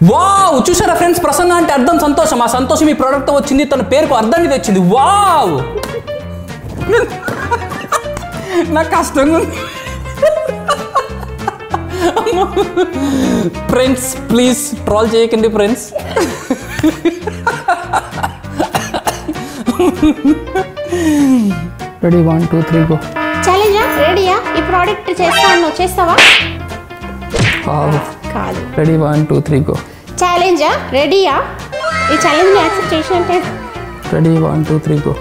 Wow చూసారా friends, Prasanna అంటే అర్థం సంతోషం. ఆ సంతోషం ఈ ప్రోడక్ట్ వచ్చింది, తన పేరుకు అర్థాన్ని తెచ్చింది. వావ్ నాకు కష్టంగా ఉంది. ఫ్రెండ్స్ ప్లీజ్ ట్రోల్ చేయకండి ఫ్రెండ్స్. Ready 1 2 3 go. ఛాలెంజా రెడీయా? ఈ ప్రోడక్ట్ చేస్తాను, చేస్తావా? కాదు. Ready 1 2 3 go. ఛాలెంజా రెడీయా? ఈ ఛాలెంజ్ ని యాక్సెప్ట్ చేసినట్టే. Ready 1 2 3 go.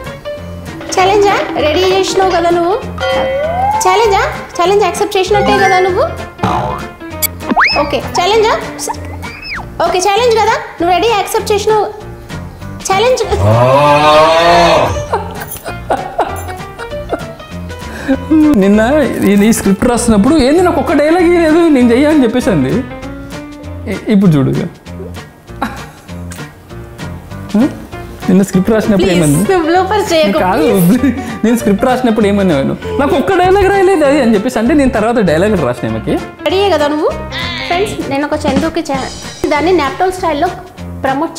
ఛాలెంజా రెడీ చేసినావు కదా నువ్వు. ఛాలెంజ్ యాక్సెప్ట్ చేసినట్టే కదా నువ్వు. ఓకే ఛాలెంజా, ఓకే ఛాలెంజ్ కదా నువ్వు రెడీ యాక్సెప్ట్ చేసినావు. ఛాలెంజ్ నిన్న ఈ స్క్రిప్ట్ రాస్తున్నప్పుడు ఏంది నాకు ఒక్క డైలాగ్ లేదు, నేను చెయ్యాలని చెప్పేసింది. ఇప్పుడు చూడు, నిన్న స్క్రిప్ట్ రాసినప్పుడు ఏమన్నా కాదు, నేను స్క్రిప్ట్ రాసినప్పుడు ఏమన్నాను, నాకు ఒక్క డైలాగ్ రాయలేదు అది అని చెప్పేసి. అంటే నేను తర్వాత డైలాగ్ రాసిన ఏమకి రెడీ కదా నువ్వు. ఫ్రెండ్స్ నేను ఒక చందుకి దాన్ని నాప్టోల్ స్టైల్లో ప్రమోట్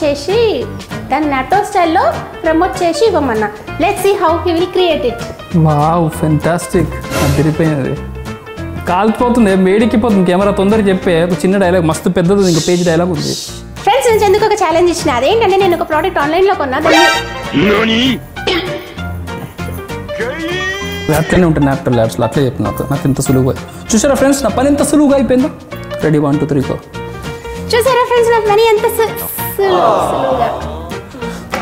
చేసి ఇవ్వమన్నా. Let's see how he will create it. Wow fantastic. అదిరిపోయినది, కాల్చిపోతుంది, వేడికిపోతుంది కెమెరా. తొందరగా చెప్పే ఒక చిన్న డైలాగ్, మస్తు పెద్దది, ఇంకా పేజ్ డైలాగ్ ఉంది. ఫ్రెండ్స్ నేను చందుకు ఒక ఛాలెంజ్ ఇచ్చిన. అదేంటంటే నేను ఒక ప్రోడక్ట్ ఆన్లైన్లో కొన్నా, అట్లనే ఉంటుంది నాప్టోల్ ల్యాబ్స్లో. అట్లే చెప్పిన నాకు ఇంత సులువుగా. చూసారా ఫ్రెండ్స్ నా పని ఎంత సులువుగా అయిపోయిందో. Ready 1 2 3 go. చూసారా ఫ్రెండ్స్ నా పని ఎంత సులువుగా.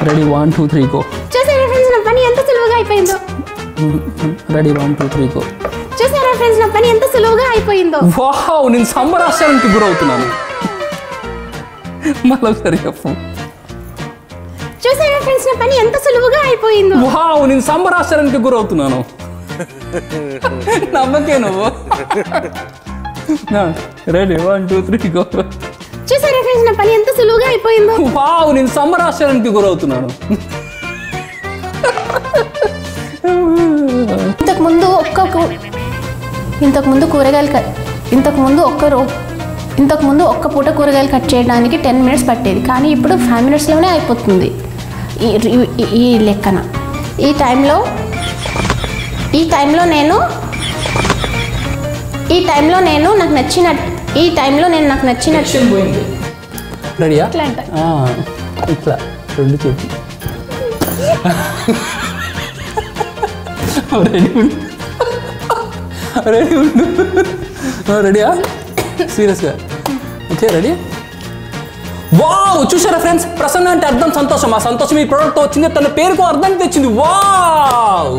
Ready 1 2 3 go. చూసారా ఫ్రెండ్స్ నా పని ఎంత సులువుగా అయిపోయిందో. Ready 1 2 3 go. చూసారా ఫ్రెండ్స్ నా పని ఎంత సులువుగా అయిపోయిందో. వావ్ నేను సంబరాశానికి గురవుతున్నాను. మళ్ళీ సరి చెప్పు. చూసారా ఫ్రెండ్స్ నా పని ఎంత సులువుగా అయిపోయిందో. వావ్ నేను సంబరాశానికి గురవుతున్నాను. నమ్మకే నువ్వు. Ready 1 2 3 go. చూసారా ఫ్రెండ్స్ నా పని ఎంత సులువుగా అయిపోయిందో. వావ్ నేను సంబరాశానికి గురవుతున్నాను. ఇంతకుముందు ఒక్క పూట కూరగాయలు కట్ చేయడానికి 10 minutes పట్టేది, కానీ ఇప్పుడు 5 minutesలోనే అయిపోతుంది ఈ లెక్కన. ఈ టైంలో నేను నాకు నచ్చిన రెడీయా? ఇట్లా రెండు చేతి రెడీయా? సీరియస్గా ఓకే రెడీ. వావ్ చూసారా ఫ్రెండ్స్, ప్రసన్న అంటే అర్థం సంతోషం. ఆ సంతోషం ఈ ప్రోడక్ట్తో వచ్చింది, తన పేరుకు అర్థం తెచ్చింది. వావ్